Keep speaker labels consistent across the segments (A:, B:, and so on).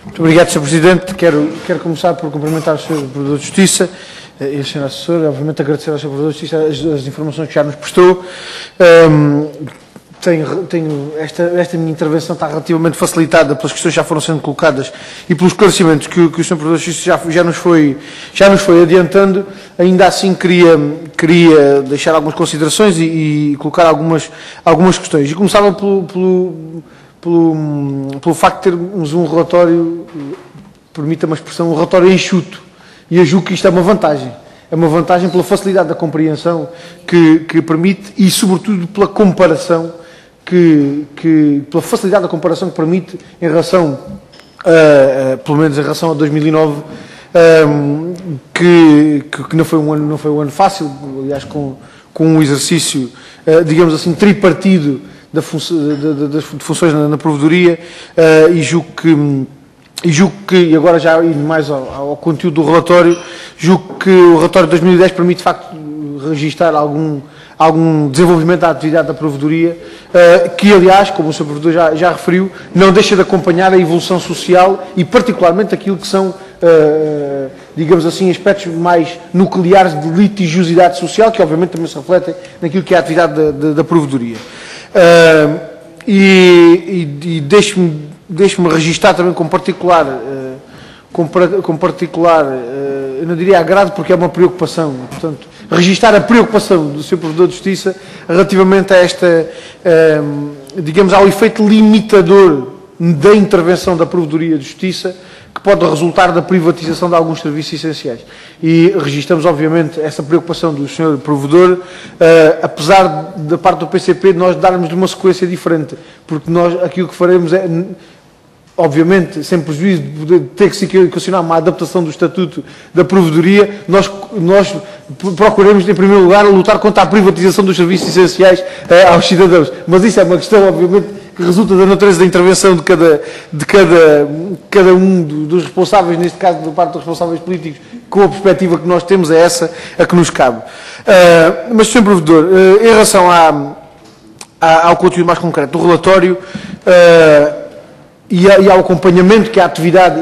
A: Muito obrigado, Sr. Presidente. Quero começar por cumprimentar o Sr. Provedor de Justiça e o Sr. Assessor, obviamente agradecer ao Sr. Provedor de Justiça as informações que já nos prestou. Esta minha intervenção está relativamente facilitada pelas questões que já foram sendo colocadas e pelos esclarecimentos que o Sr. Provedor de Justiça já nos foi adiantando. Ainda assim, queria deixar algumas considerações e colocar algumas questões. E começava pelo facto de termos um relatório, permita-me a expressão, um relatório enxuto. E eu julgo que isto é uma vantagem. É uma vantagem pela facilidade da compreensão que permite e, sobretudo, pela comparação, pela facilidade da comparação que permite em relação, pelo menos em relação a 2009, que não foi um ano fácil, aliás, com um exercício, digamos assim, tripartido das funções na provedoria, e julgo que, e agora já indo mais ao conteúdo do relatório, julgo que o relatório de 2010 permite, de facto, registrar algum desenvolvimento da atividade da provedoria, que, aliás, como o Sr. Provedor já referiu, não deixa de acompanhar a evolução social e, particularmente, aquilo que são, digamos assim, aspectos mais nucleares de litigiosidade social, que, obviamente, também se refletem naquilo que é a atividade da provedoria. E deixe-me registrar também com particular, eu não diria agrado, porque é uma preocupação, portanto, registrar a preocupação do Sr. Provedor de Justiça relativamente a esta, digamos, ao efeito limitador da intervenção da Provedoria de Justiça, que pode resultar da privatização de alguns serviços essenciais. E registramos, obviamente, essa preocupação do Sr. Provedor, apesar da parte do PCP nós darmos-lhe uma sequência diferente, porque nós aquilo que faremos é, obviamente, sem prejuízo de ter que se equacionar uma adaptação do Estatuto da Provedoria, nós procuremos, em primeiro lugar, lutar contra a privatização dos serviços essenciais aos cidadãos. Mas isso é uma questão, obviamente, que resulta da natureza da intervenção de cada um dos responsáveis, neste caso, da parte dos responsáveis políticos, com a perspectiva que nós temos, é essa a que nos cabe. Mas, Sr. Provedor, em relação ao conteúdo mais concreto do relatório, e ao acompanhamento que a atividade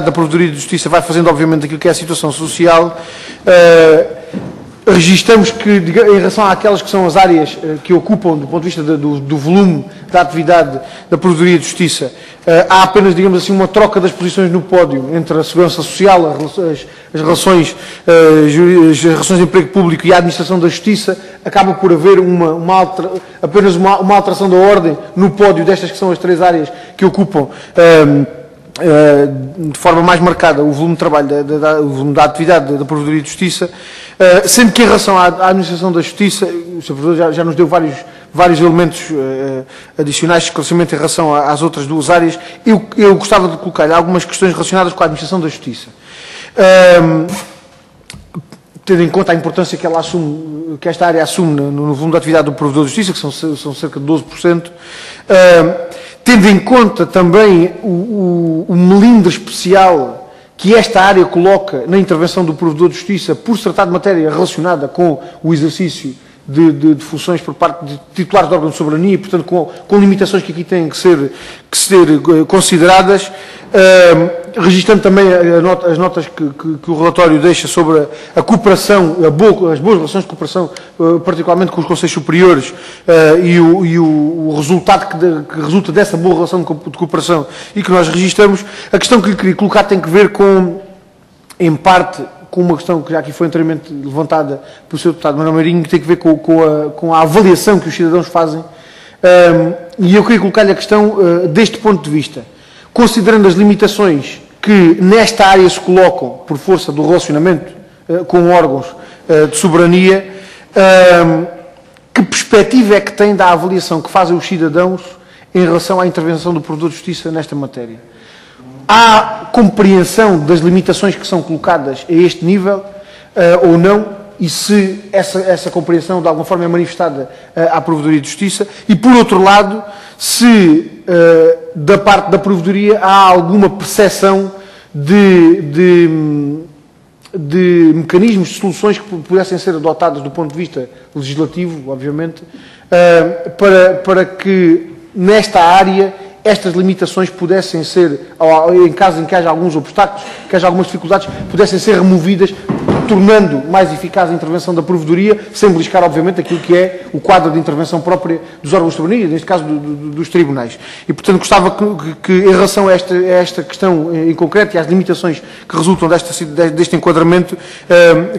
A: da Provedoria de Justiça vai fazendo, obviamente, aquilo que é a situação social, registramos que, em relação àquelas que são as áreas que ocupam, do ponto de vista do volume da atividade da Provedoria de Justiça, há apenas, digamos assim, uma troca das posições no pódio entre a segurança social, as relações de emprego público e a administração da justiça. Acaba por haver apenas uma alteração da ordem no pódio destas que são as três áreas que ocupam de forma mais marcada o volume de trabalho, o volume da atividade da Provedoria de Justiça, sendo que em relação à administração da Justiça, o Sr. Provedor já nos deu vários elementos adicionais de esclarecimento em relação às outras duas áreas. Eu gostava de colocar algumas questões relacionadas com a administração da Justiça. Tendo em conta a importância que esta área assume no volume da atividade do Provedor de Justiça, que são cerca de 12%, tendo em conta também o melindre especial que esta área coloca na intervenção do Provedor de Justiça, por se tratar de matéria relacionada com o exercício de funções por parte de titulares de órgãos de soberania, e, portanto, com limitações que aqui têm que ser consideradas, registrando também as notas que o relatório deixa sobre a cooperação, as boas relações de cooperação, particularmente com os Conselhos Superiores, e o resultado que resulta dessa boa relação de cooperação e que nós registramos. A questão que lhe queria colocar tem que ver em parte, com uma questão que já aqui foi anteriormente levantada pelo Sr. Deputado Manuel Meirinho, que tem que ver com a avaliação que os cidadãos fazem, e eu queria colocar-lhe a questão deste ponto de vista. Considerando as limitações que nesta área se colocam por força do relacionamento com órgãos de soberania, que perspectiva é que tem da avaliação que fazem os cidadãos em relação à intervenção do Provedor de Justiça nesta matéria? Há compreensão das limitações que são colocadas a este nível ou não? E se essa compreensão de alguma forma é manifestada à Provedoria de Justiça? E, por outro lado, se da parte da Provedoria há alguma percepção de mecanismos, de soluções que pudessem ser adotadas do ponto de vista legislativo, obviamente, para que nesta área estas limitações pudessem ser, em caso em que haja alguns obstáculos, que haja algumas dificuldades, pudessem ser removidas, tornando mais eficaz a intervenção da Provedoria, sem beliscar, obviamente, aquilo que é o quadro de intervenção própria dos órgãos de soberania, neste caso dos tribunais. E, portanto, gostava que em relação a esta questão em concreto e às limitações que resultam deste enquadramento,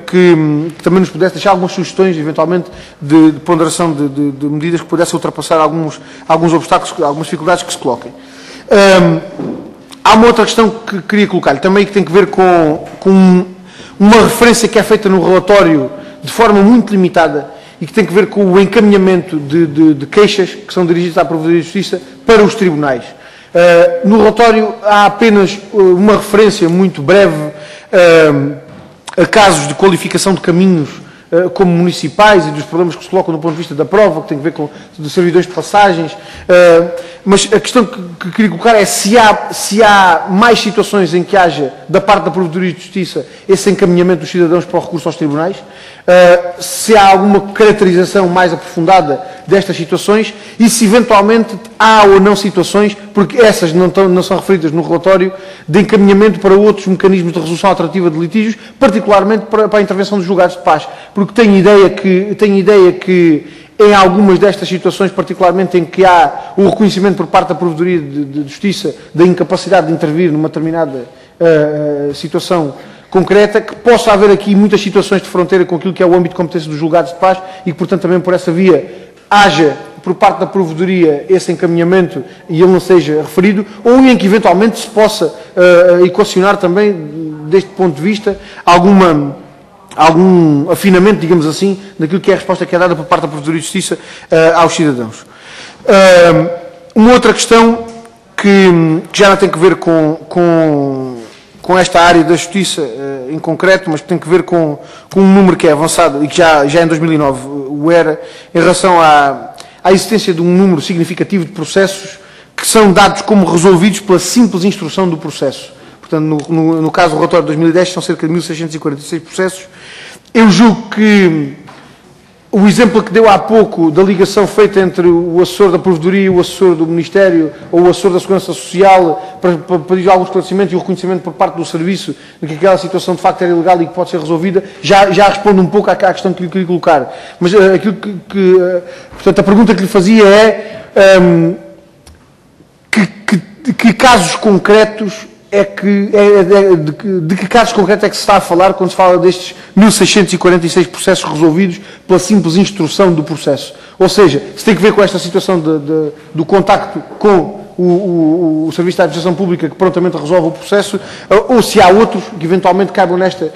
A: que também nos pudesse deixar algumas sugestões, eventualmente, de ponderação de medidas que pudessem ultrapassar alguns obstáculos, algumas dificuldades que se coloquem. Há uma outra questão que queria colocar-lhe, também que tem que ver com uma referência que é feita no relatório de forma muito limitada e que tem que ver com o encaminhamento de queixas que são dirigidas à Provedoria de Justiça para os tribunais. No relatório há apenas uma referência muito breve a casos de qualificação de caminhos como municipais e dos problemas que se colocam do ponto de vista da prova, que tem a ver com de servidões de passagens, mas a questão que queria colocar é se há mais situações em que haja, da parte da Provedoria de Justiça, esse encaminhamento dos cidadãos para o recurso aos tribunais, se há alguma caracterização mais aprofundada destas situações e se eventualmente há ou não situações, porque essas não são referidas no relatório, de encaminhamento para outros mecanismos de resolução alternativa de litígios, particularmente para a intervenção dos julgados de paz, porque tenho ideia que em algumas destas situações, particularmente em que há o reconhecimento por parte da Provedoria de Justiça da incapacidade de intervir numa determinada situação concreta, que possa haver aqui muitas situações de fronteira com aquilo que é o âmbito de competência dos julgados de paz e que, portanto, também por essa via haja, por parte da Provedoria, esse encaminhamento e ele não seja referido, ou em que, eventualmente, se possa equacionar também, deste ponto de vista, algum afinamento, digamos assim, daquilo que é a resposta que é dada por parte da Provedoria de Justiça aos cidadãos. Uma outra questão que já não tem que ver com esta área da Justiça em concreto, mas que tem que ver com um número que é avançado e que já em 2009 o era, em relação à existência de um número significativo de processos que são dados como resolvidos pela simples instrução do processo. Portanto, no caso do relatório de 2010, são cerca de 1.646 processos. Eu julgo que o exemplo que deu há pouco da ligação feita entre o assessor da Provedoria e o assessor do Ministério ou o assessor da Segurança Social para pedir algum esclarecimento e o reconhecimento por parte do serviço de que aquela situação de facto era ilegal e que pode ser resolvida, já responde um pouco à questão que lhe queria colocar. Mas aquilo portanto, a pergunta que lhe fazia é que casos concretos de que casos concretos é que se está a falar quando se fala destes 1.646 processos resolvidos pela simples instrução do processo? Ou seja, se tem que ver com esta situação do contacto com o Serviço da Administração Pública que prontamente resolve o processo, ou se há outros que eventualmente caibam nesta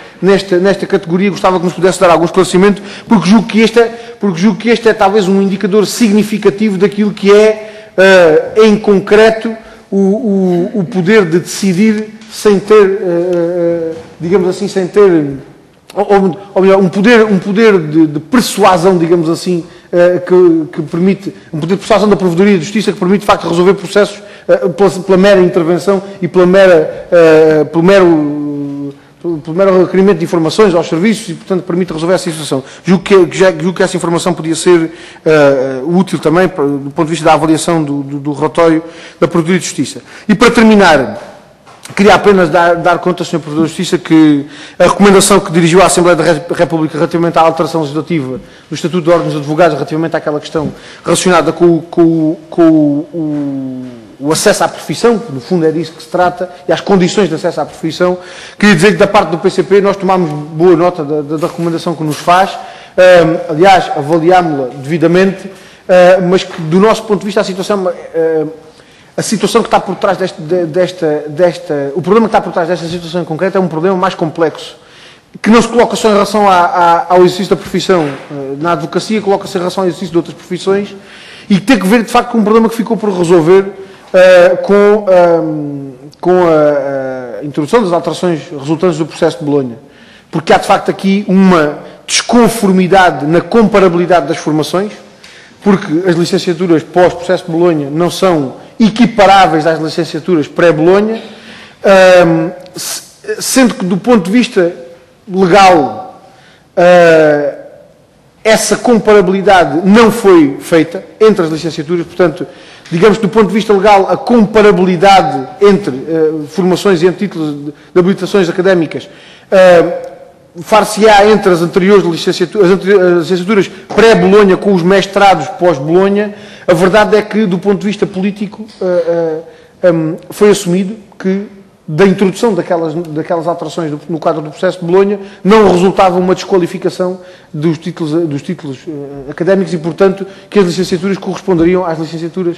A: categoria, gostava que nos pudesse dar algum esclarecimento, porque julgo que este é talvez um indicador significativo daquilo que é, em concreto, o poder de decidir sem ter, digamos assim, sem ter, ou melhor, um poder de persuasão, digamos assim, que permite, um poder de persuasão da Provedoria de Justiça que permite, de facto, resolver processos pela mera intervenção e pelo mero requerimento de informações aos serviços e, portanto, permite resolver essa situação. Julgo que essa informação podia ser útil também do ponto de vista da avaliação do relatório da Provedoria de Justiça. E, para terminar, queria apenas dar conta, Sr. Provedor de Justiça, que a recomendação que dirigiu à Assembleia da República relativamente à alteração legislativa do Estatuto de Ordens de Advogados, relativamente àquela questão relacionada com o acesso à profissão, que no fundo é disso que se trata, e às condições de acesso à profissão, queria dizer que da parte do PCP nós tomámos boa nota da recomendação que nos faz, aliás, avaliámo-la devidamente, mas que do nosso ponto de vista a situação que está por trás o problema que está por trás desta situação em concreto é um problema mais complexo, que não se coloca só em relação ao exercício da profissão na advocacia, coloca-se em relação ao exercício de outras profissões, e que tem que ver, de facto, com um problema que ficou por resolver com a introdução das alterações resultantes do processo de Bolonha. Porque há, de facto, aqui uma desconformidade na comparabilidade das formações, porque as licenciaturas pós-processo de Bolonha não são equiparáveis às licenciaturas pré-Bolonha, sendo que, do ponto de vista legal, essa comparabilidade não foi feita entre as licenciaturas, portanto, digamos, do ponto de vista legal, a comparabilidade entre formações e entre títulos de habilitações académicas, far-se-á entre as anteriores licenciaturas, as licenciaturas pré-Bolonha com os mestrados pós-Bolonha. A verdade é que, do ponto de vista político, foi assumido que da introdução daquelas alterações no quadro do processo de Bolonha não resultava uma desqualificação dos títulos académicos e, portanto, que as licenciaturas corresponderiam às licenciaturas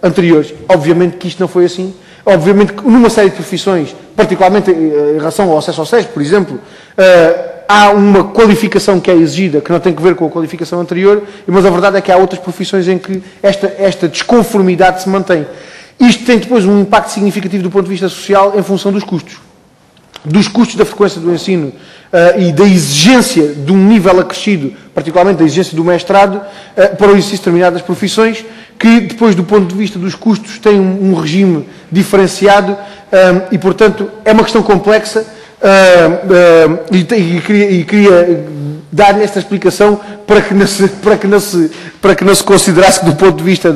A: anteriores. Obviamente que isto não foi assim. Obviamente que numa série de profissões, particularmente em relação ao acesso ao SES, por exemplo, há uma qualificação que é exigida, que não tem que ver com a qualificação anterior, mas a verdade é que há outras profissões em que esta desconformidade se mantém. Isto tem depois um impacto significativo do ponto de vista social em função dos custos. Dos custos da frequência do ensino e da exigência de um nível acrescido, particularmente da exigência do mestrado, para o exercício de determinadas profissões, que depois, do ponto de vista dos custos, tem um regime diferenciado e, portanto, é uma questão complexa e queria dar esta explicação para que não se considerasse que, do ponto de vista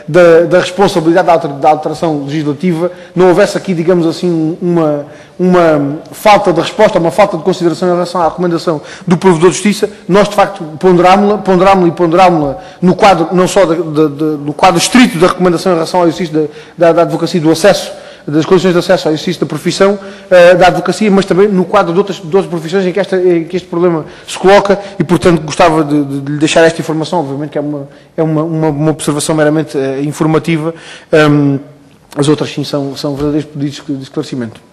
A: da responsabilidade da alteração legislativa, não houvesse aqui, digamos assim, uma falta de resposta, uma falta de consideração em relação à recomendação do Provedor de Justiça. Nós, de facto, ponderámos-la no quadro, não só no quadro estrito da recomendação em relação ao exercício da advocacia e do acesso, das condições de acesso ao exercício da profissão da advocacia, mas também no quadro de outras profissões em que este problema se coloca e, portanto, gostava de lhe deixar esta informação, obviamente que é uma observação meramente informativa, as outras sim são verdadeiros pedidos de esclarecimento.